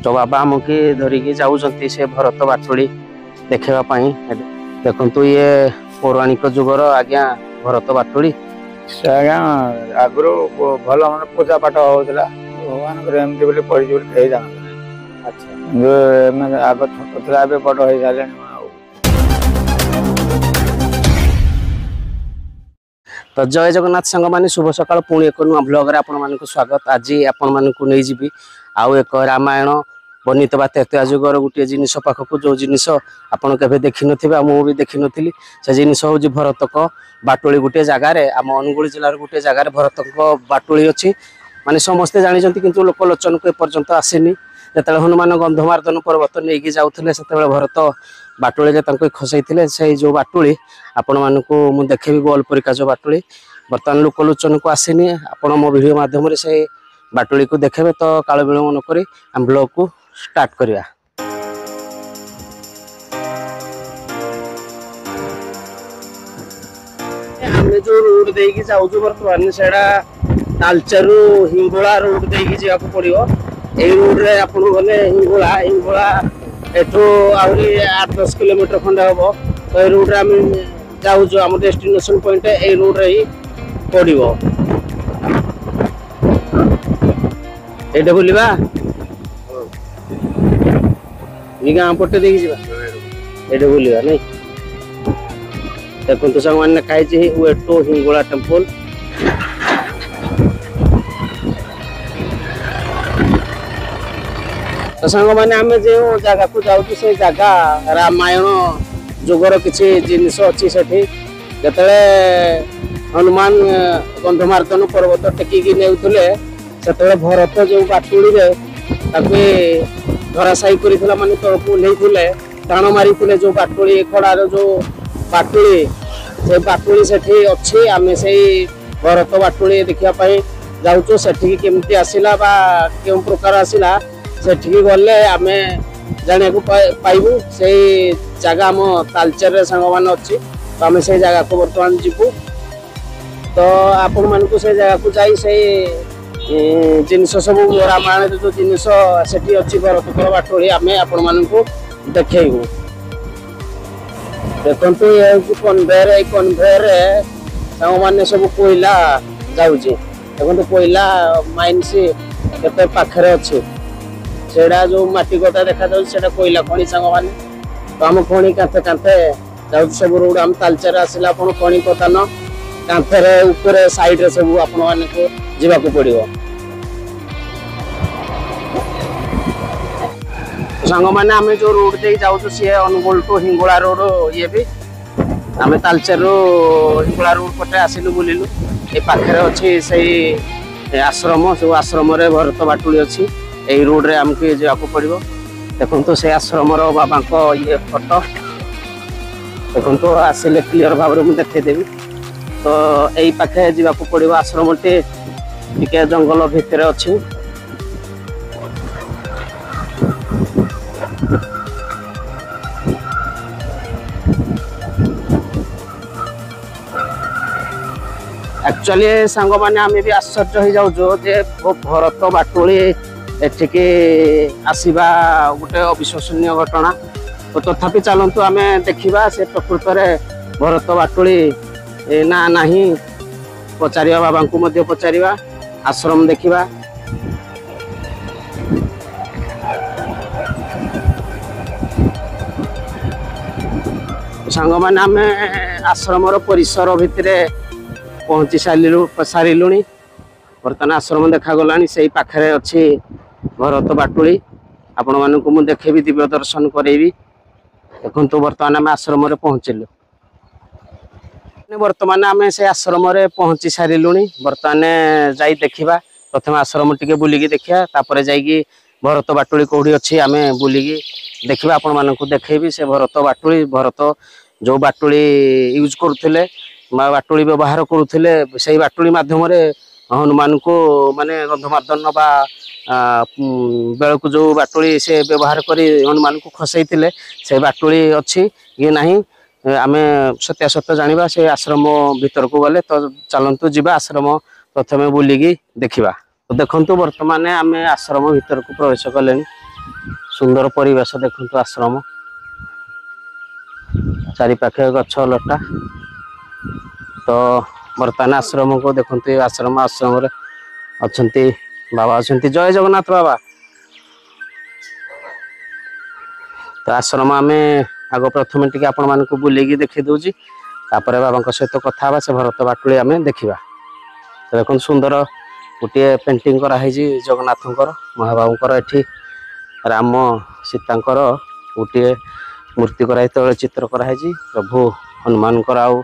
तो बाबा आमके धरिकी जाऊँच से भरत बाटुड़ी देखापी देखु ये पौराणिक जुगर आज्ञा भरत बाटुड़ी से आज्ञा आगु भल मन पूजा पाठ होता भगवान एमती पड़ी कहीं जानते अच्छा आग छोट था बड़ हो सारे तो जय जगन्नाथ सांग मैंने शुभ सकाल पुणी एक नुआ ब्लॉग आपण मानक स्वागत। आज आपण मानक नहीं जीवी आउ एक रामायण वर्णित बा तेतुआ जुगर गोटे जिनिस पाखक जो जिनिस आपड़ के देखी ना मुझे देखी नी से जिनिस हूँ भरतक बाटुली गोटे जगार आम अनुगुल जिलार गोटे जगार भरतक बाटुली अच्छी माने समस्ते जानते किंतु लोकलोचन को एपर्यंत आसेनी जो हनुमान गंधमार्दन पर्वत नहीं जाऊे से भरत बाटुली खसई से जो बाटुली आपण मानक मुझे देखेबी गोल परिका जो बाटुली बर्तमान लोकलोचन को आसेनी आपण मो वीडियो माध्यम से बाटुली को देखेबे तो काल विलंब न करी हम ब्लॉग को स्टार्ट करिया। आमे जो रोड देकी जाऊ बर्तमान सेडा तालचेरु हिंगोला रोड देकी जाको पड़ियो ए रोड रे आपण गले हिंगोला हिंगोला एठो आउरी 8-10 किलोमीटर खंडे हबो तो ए रोड रे हम जाऊ जो हम डेस्टिनेशन पॉइंट ए रोड रे ही पड़ियो एटा बुलिबा ये गाँव पटे देखी जा एटा बुलिबा नहीं देखो संग मैंने कही वेटो हिंगोला टेम्पल तो संग मैंने आम जो जगह को जाऊँ से जगह रामायण जुगर किसी जिनस अच्छी से जतले हनुमान गंधमार्दन पर्वत टेकिकी नेउथले से भरत जो बाटुड़ी धराशायी कर माने तलक ओह्लैले टाण मारी जो बाटुड़ी खड़ार जो बाटुड़ी से बाटुड़ी से अच्छी आम से भरत बाटुड़ी देखापी जाऊँ से केमती आसला क्यों प्रकार आसला से गले आम जाना पाइबू से जगह आम तालचेर सांग मान अच्छी तो आम से जगह को बर्तमान जीवु तो आपण मानक से जगह को जाई से जिनस सब रामायण जो जिनस से अच्छी भरतकर बाटुड़ी आम आपण मानक देखू देखु ये कन्भेयर सांग मैंने सब कोयला जाऊँगी देखो कोयला माइन्स केते पाखरे अच्छे सेड़ा जो माटी गदा देखा जाए कोयला खणी सांग मैंने तो आम खणी कांथे कांथे जाऊ सब रोड आम तालचेर आसला आप खणी कतान कांथे ऊपर साइड रे सब आपण मानक जीवाक पड़ियो सांग मैंने आम जो रोड दे जाऊँ सी अनुगुल टू हिंगोला रोड ये भी आम तालचेर हिंगोला रोड पटे आसिलु बुलिलु ये पाखे अच्छी से आश्रम जो आश्रम भरत बाटुड़ी अच्छी यही रोड रे आमके जावाक पड़ो देखो तो से आश्रम बाबा ये फोटो देखो आसिले क्लीयर भाव में देखदेवी तो यही पाखे जावाक पड़ो आश्रम टे जंगल भितर अच्छी एक्चुअली सांग मैंने आम भी आश्चर्य हो जाऊँ जे भरत बाटुड़ी एठिके आसवा गोटे अविश्वसनीय घटना तो तथापि चलतु आम देखा से प्रकृत में भरत बाटुड़ी ना नहीं पचार बाबा को पचार आश्रम देखा सांग मैंने आम आश्रम परिसर भितर पहुँची सारूँ बर्तमान आश्रम देखागला से पाखे अच्छी भरत बाटुड़ी आपण मानक मुझे देखेबी दिव्य दर्शन करेबी देखो बर्तमान आम आश्रम पहुँचलु बर्तमान आम से आश्रम पहुँची सारूँ बर्तमान जाई देखा प्रथम आश्रम टी बुलिकी देखा तापर जाइए भरत बाटुड़ी कौड़ी अच्छी आम बुलिकी देखा आपण मानक देखेबी से भरत बाटुड़ी भरत जो बाटुड़ी यूज करुले बाटुड़ी व्यवहार करुले से बाटुड़ी मध्यम हनुमान को माने गंधमार्दन बा बेल को जो बाटुड़ी से व्यवहार करी हनुमान को खसई से बाटुड़ी अच्छी ये नहीं आम सत्यासत्य जाना से आश्रम भीतर को गले तो चलतु जीवा आश्रम प्रथम बुलिकी देखा तो देखु बर्तमान आम आश्रम भीतर को प्रवेश कले सुंदर परिवेश देखु आश्रम चारि पाखे गछ लटा तो बर्तमान आश्रम को देखु आश्रम आश्रम अच्छा बाबा अच्छा जय जगन्नाथ बाबा तो आश्रम आम आग प्रथम टी आपण मान बुलेगी देखी दूची बाबा सहित कथा से भरत बाटुली आम देखा तो देख सुंदर गोटे पेंटिंग कराई जगन्नाथंकर महाबाबूर एठी राम सीतांकर गोटे मूर्ति कराई तले चित्र कराई प्रभु हनुमानकर आउ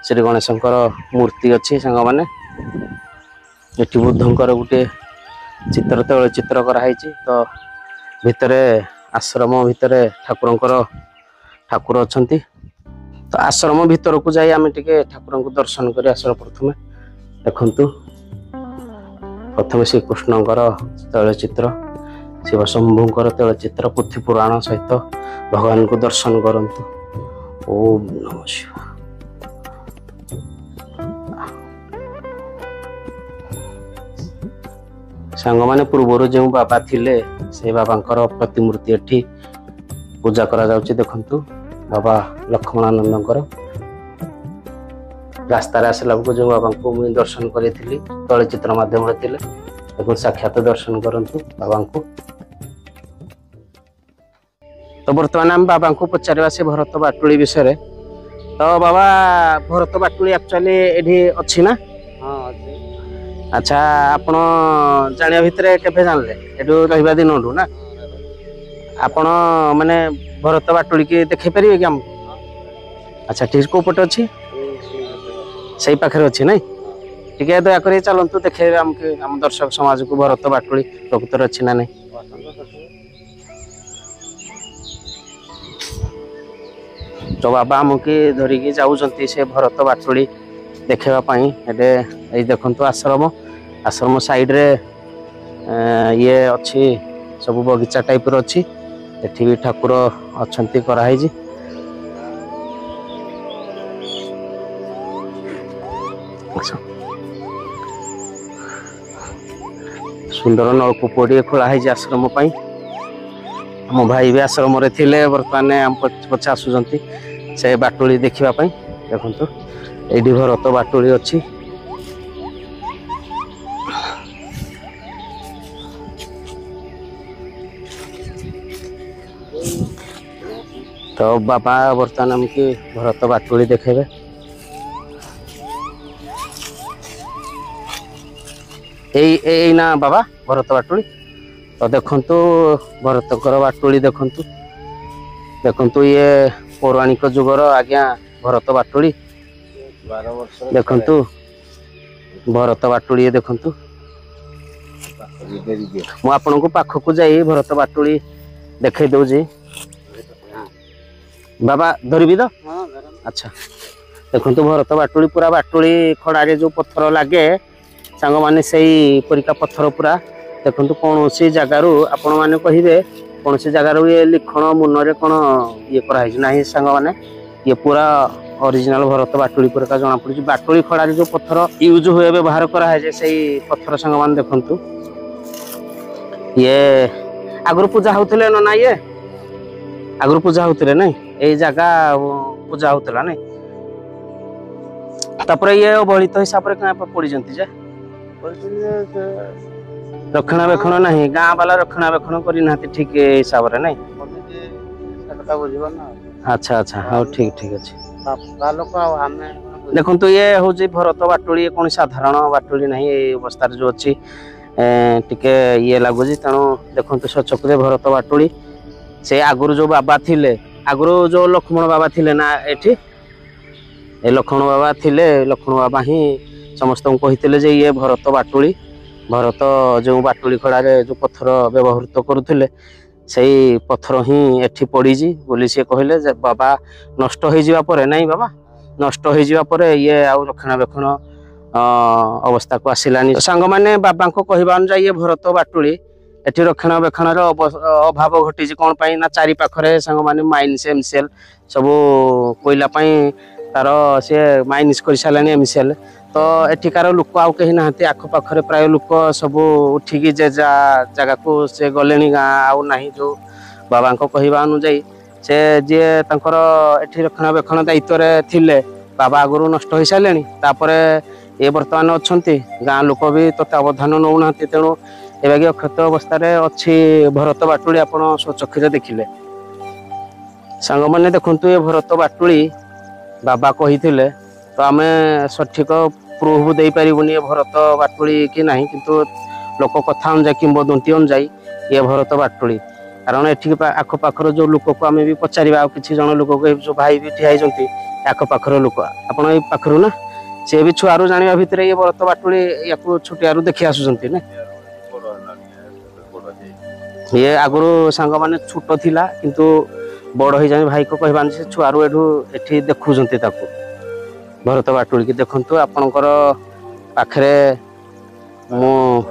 श्री गणेशंकर मूर्ति अच्छी सांग मैंने ये बुद्धंकर गोटे चित्र तले चित्र कराई तो भितर आश्रम भितर ठाकुर अच्छा तो आश्रम भितर को जाई आम टे ठाकुर को दर्शन कर आश्रम प्रथम देखु प्रथम श्रीकृष्णकर तैलचित्र शिव शंभुकर तैलचित्र पुथि पुराण सहित भगवान को दर्शन करंतु। ओम नमः शिवाय। सांग माने पूर्वर जो बाबा थिले से बाबांकर प्रतिमूर्ति एठी पूजा करा जाउची देखंतु बाबा लक्ष्मणानंदकर रास्ता आसला जो बाबा को मुझे दर्शन करी तैलचित्र माध्यम देखो साक्षात दर्शन करंतु बाबा को। तो बर्तमान आम बाबा को पचारा से भरत बाटुली विषय तो बाबा भरत बाटुली एक्चुअली एठी अच्छी ना अच्छा आपण जानिया भितर केबे जानले एठू रहिबा दिन ना आपण माने भरत बाटुली के देखै परिबे कि हम अच्छा ठीक को पट अछि सही पाखे अच्छी ना टे दयाक चलतु देखे आम दर्शक समाज को भरत बाटुली प्रकृतर अच्छी ना नहीं तो बाबा आमके धरिकी जाऊँच से भरत बाटुली देखापी ये देखु आश्रम आश्रम साइड रे ये अच्छी सब बगीचा टाइप अच्छी एठी भी ठाकुर अच्छा कराई सुंदर नलकूपटे खोलाई आश्रम मो भाई भी आश्रम थे बर्तमान आम पचे आसुँच से बाटुली देखापी देखु ये भरत बाटुली अच्छी तो बाबा बर्तमान आमके भरत बाटुली देखेबे यही ना बाबा भरत बाटुली तो देखंतु भरतकर बाटुली देखंतु ये पौराणिक जुगर आज्ञा भरत बाटुली देखंतु भरत बाटुली देखंतु मु आपन को पाख को जाई भरत बाटुली देखे दउजी बाबा धरबी तो अच्छा देखंतु भरत बाटुली पूरा बाटुली खड़ा जो पत्थर लागे सांग माने सही परिका पत्थर पूरा देखु कौन सी जगार आपण मैंने कहे कौन सी जगार ये लिखण मुनरे कौन ये कराई ना सांग माने ये पूरा ओरिजिनल भरत बाटुली पूरा जना पड़ी बाटुली खड़ा जो पत्थर यूज हुए व्यवहार कराए से पत्थर सांग मान देखु ये आगु पूजा होते ना ये आगु पूजा होते ना ये जगह पूजा होता ना तापर ये अवहेलित हिसाब से क्या पड़ी जे रक्षणाबेक्षण नहीं गाँ वाला रक्षणाबेक्षण करना ठीक हिसाब से नहीं अच्छा अच्छा हाँ ठीक ठीक अच्छे देखो तो ये हूँ भरत बाटुली कौन साधारण बाटुली नहीं ये अवस्था जो अच्छी टिके ये लगुच तेणु देखो सचकुरे भरत बाटुली से आगुरी जो बाबा थिले आगुरी जो लक्ष्मण बाबा थिले ना एठी लक्ष्मण बाबा थिले लक्ष्मण बाबा ही समस्त कहते ये भरत बाटुली भरत जो बाटुली खड़े जो पत्थर व्यवहृत करुले से पत्थर ही एठी पड़ी बोली सी कहले बाबा नष्ट हो नहीं बाबा नष्ट हो ये आउ रक्षणाबेक्षण अवस्था को आसिलानी सांग मैंने बाबा को कहवा अनुसार ये भरत बाटुली एठी रक्षणाबेक्षण अभाव घटी कौन पाई ना चारि पाखरे सांग माने माइन सेम सेल सब कोइला पाई तार सी माइनिस कर सारे एमसीएल तो एठिकार लोक आउ कहीं ना आखपाखे प्राय लोक सब उठिकी जे जगह को से गले गाँ आउ ना जो बाबा कहवा अनुजाई से जी तर एठी रक्षणाबेक्षण दायित्व थिले बाबा आगु नष्ट हो सारे तापर ये बर्तमान अच्छा गाँ लोक भी तत्वावधान नौना तेणु एवं अक्षत अवस्था अच्छी भरत बाटुली आप स्वचक्षुरे देखिले सांग मैंने देखु ये भरत बाटुली बाबा कही तो आम सठिक प्रूफ दे पारूनी भरत बाटुली कि ना किंतु लोक कथा अनुजाई किंबदंती अनुजाई ये भरत बाटुली कारण ये आखपाखर जो लोक को आम भी पचार किसी जन लोक जो भाई भी ठिया आखपाखर लोक आप पाखर ना सी भी छुआरू जाना भितर ये भरत बाटुली या छुटियारू देखी आसुंट ना ये आगुरी सांग मैंने छोट थिला किंतु बड़ हो जाए भाई को कहबान से छुआरू एठी देखुंत भरत बाटुली की देखु आपणकर पाखे मु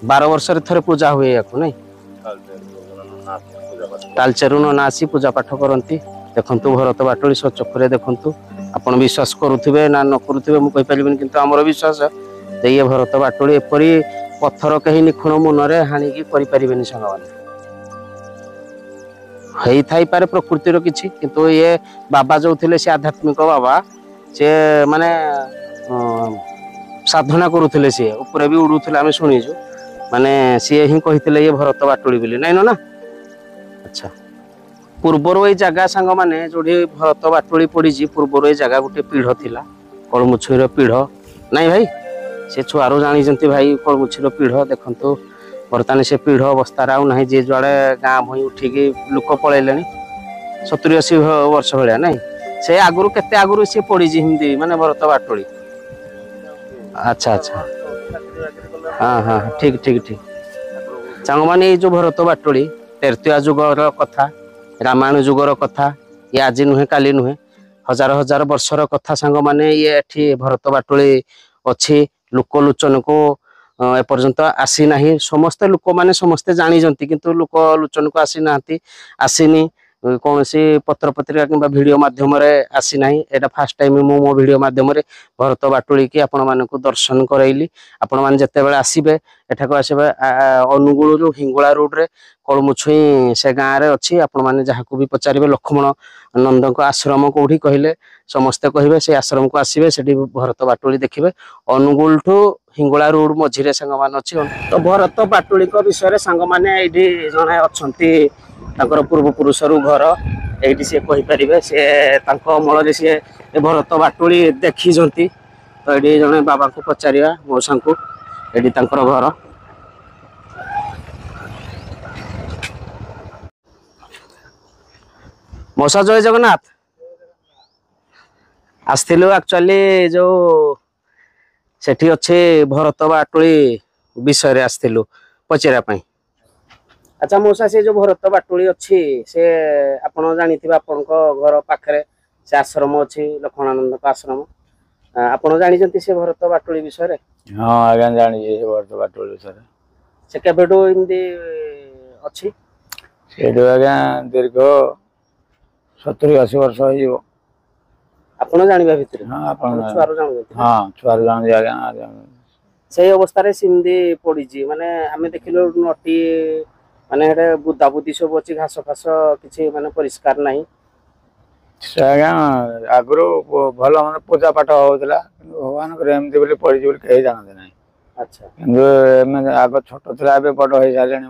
12 वर्ष थे पूजा हुए या नहीं तालचेरु नना आसी पूजा पाठ करती देखु भरत बाटुली स्वचक्षुरे देखु आपण विश्वास करुवे ना न करुवे मुझे कहीपरि कि आमर विश्वास ये भरत बाटुली एपरी पत्थर कहीं निखुण मुनरे हाणिकी करें सांग मैंने थी पारे प्रकृतिर किसी किंतु ये बाबा जो थे सी आध्यात्मिक बाबा सी माने साधना करुले सी ऊपर भी उड़ूले आम शुणीचु माने सी ही कही ये भरत बाटुली बोली नाइन ना अच्छा पूर्वर ये जगह सांग मैंने जो भरत बाटुली पड़ी पूर्वर ये जगह गोटे पीढ़ थिला कलमुछुईर पीढ़ नाई भाई से छुआरू जानी भाई कलमुछुईर पीढ़ देखु बर्तमान से पीढ़ अवस्था ना जी जुआड़े गाँ भई उठिकी लोक पलैले 70-80 वर्ष भाया ना से आगुरी केते आगुरी सी पड़ी हिंदी माने भरत बाटुली अच्छा अच्छा हाँ हाँ ठीक ठीक ठीक सांग मैंने जो भरत बाटुली तेरतिया जुगर कथा रामायण जुगर कथा ये आज नुहे काली नुहे हजार हजार वर्षर कथा सांग मैंने ये एठी भरत बाटुली अच्छी लोकलोचन को एपर्यंत आसी ना समस्ते लोक मैंने समस्ते जानी किंतु लोक लोचन को आसी ना आसीनी कौन सी पत्र पत्रिका कि वीडियो माध्यम आसी ना यहाँ फास्ट टाइम मु मो वीडियो माध्यम भरत बाटुली की आपण मानक दर्शन करैली आपण मैंने जिते बड़े आसबे एठाक आसबे अनुगुल जो हिंगुला रोड रे कलमुछुई से गाँव में अच्छी आपण मैंने जहाँ भी पचारे लक्ष्मण नंद आश्रम कौटी कहले समस्ते कहे से आश्रम को आसबे से भरत बाटुली देखिए अनुगुल ठू हिंगुला रोड मझीरे सांग मान अच्छी तो भरत बाटुली विषय सांग मैंने ये जड़े अच्छा पूर्व पुरुष घर ये सी कहीपर सी अमल सी भरत बाटुली देखी तो ये जड़े बाबा को पचारा मौसा को ये घर मौसा जय जगन्नाथ आसलु एक्चुअली जो सेठी अच्छे भरत बाटुली विषय आसलु पचारे अच्छा मौसा से जो भरत बाटुली अच्छी से आप जानी आपण घर पाखे से आश्रम अच्छी लक्ष्मणानंद आश्रम आप जानी से भरत बाटुली विषय हाँ आज्ञा जानी भरत बाटुली विषय से केबेठू एमती अच्छी आज्ञा दीर्घ 70-80 वर्ष हो आपण जानिबा भितर हाँ आपण छुआरो जानुते हाँ छुआरो जान आज्ञा से अवस्था रे सिंधी पड़ी माने आमे देखिलो नटी माने हेडे बुद्धा बुद्धि सब अच्छी घास फास किसी माने परिष्कार नहीं से आज्ञा आगुरी भल माने पूजा पाठ होउतला भगवान को एमती बोली पड़ी बोली कहीं जानते नहीं अच्छा किंतु आग छोट थिला एबे बड़ हो सारे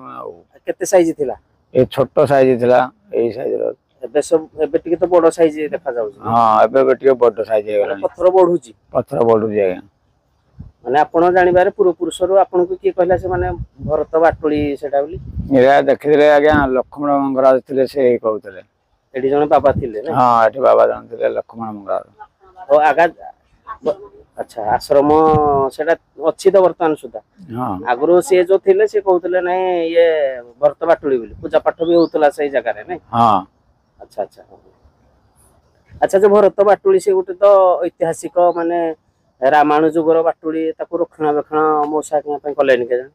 केते साइज थिला ये छोट साइज थिला एई साइज रो एबे सब एबे टिके तो बड़ साइज देखा जाउ हाँ एबे टिके बड़ साइज हे गला पत्थर बढ़ुची पत्थर बढ़ुची आज्ञा माने आपण जानिबारे पूर्व पुरुष रो आपण को की कहला से माने भरत बाटुली सेटा बोली एरा देखिले आज्ञा लक्ष्मण मंगराज थिले से कहउतले एडी जने बाबा थिले ना हाँ एठी बाबा जानथिले लक्ष्मण मंगराज ओ आगा अच्छा आश्रम सेटा अच्छी तो वर्तमान सुधा हाँ आगुरी सी जो थिले से कहउतले नै ये भरत बाटुली बोली पूजा पाठ भी होतला सही जगह रे नै हाँ अच्छा अच्छा अच्छा जो भरत बाटुली से गोटे तो ऐतिहासिक माने ରାମାୟଣ ଯୁଗର ବାଟୁଳି ତାକୁ ରକ୍ଷଣାବେକ୍ଷଣ ମଉସା ପାଇଁ କଲେନି କେଜାଣି?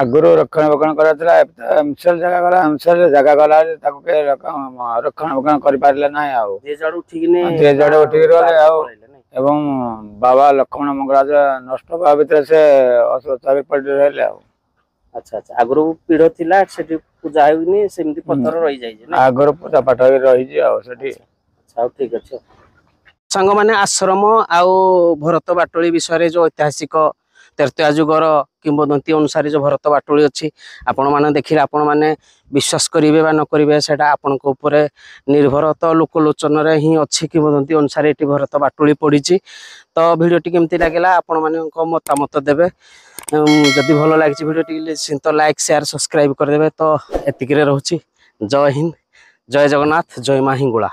ଆଗରୁ ରକ୍ଷଣାବେକ୍ଷଣ କରାଥିଲା ଏବେ ତ ଏମସେଲ ଜାଗା ଗଲା ଏମସେଲ ଜାଗା ଗଲା ଯେ ତାକୁ କେହି ରକ୍ଷଣାବେକ୍ଷଣ କରିପାରିଲେ ନାହିଁ ଆଉ ଯିଏ ଯୁଆଡେ ଉଠିକିନି ଯିଏ ଯୁଆଡେ ଉଠିକି ରହିଲେ ଆଉ ପଳେଇଲେ ନାଇଁ? ଏବଂ ବାବା ଲକ୍ଷ୍ମଣ ମଙ୍ଗରାଜ ନଷ୍ଟ ହେବା ଭିତରେ ସେ ଅସୁସ୍ଥ ପଡି ରହିଲେ ଆଉ ଆଚ୍ଛା ଆଚ୍ଛା ଆଗରୁ ପିଢ ଥିଲା ସେଠି ପୂଜା ହେଉନି ସେମିତି ପଥର ରହିଯାଇଛି ନାଇଁ? ଆଗରୁ ପୂଜା ପାଠ ହେଇକି ରହିଛି ଆଉ ସେଠି ଆଚ୍ଛା ହଉ ଠିକ ଅଛି ସାଙ୍ଗମାନେ ଆଶ୍ରମ ଆଉ ଭରତ ବାଟୁଳି ବିଷୟରେ ଯୋଉ ଐତିହାସିକ ତ୍ରେତୟା ଯୁଗର କିମ୍ବଦନ୍ତୀ ଅନୁସାରେ ଯୋଉ ଭରତ ବାଟୁଳି ଅଛି ଆପଣମାନେ ଦେଖିଲେ ଆପଣମାନେ ବିଶ୍ୱାସ କରିବେ ବା ନ କରିବେ ସେଟା ଆପଣଙ୍କ ଉପରେ ନିର୍ଭର ତ ଲୋକଲୋଚନରେ ହିଁ ଅଛି କିମ୍ବଦନ୍ତୀ ଅନୁସାରେ ଏଠି ଭରତ ବାଟୁଳି ପଡିଛି ତ ଭିଡ଼ିଓଟି କେମିତି ଲାଗିଲା ଆପଣମାନଙ୍କ ମତାମତ ଦେବେ ଯଦି ଭଲ ଲାଗିଛି ଭିଡ଼ିଓଟି ନିଶ୍ଚିନ୍ତ ଲାଇକ୍ ସେୟାର ସବସ୍କ୍ରାଇବ କରିଦେବେ ତ ଏତିକିରେ ରହୁଛି ଜୟ ହିନ୍ଦ ଜୟ ଜଗନ୍ନାଥ ଜୟ ମା ହିଙ୍ଗୁଳା।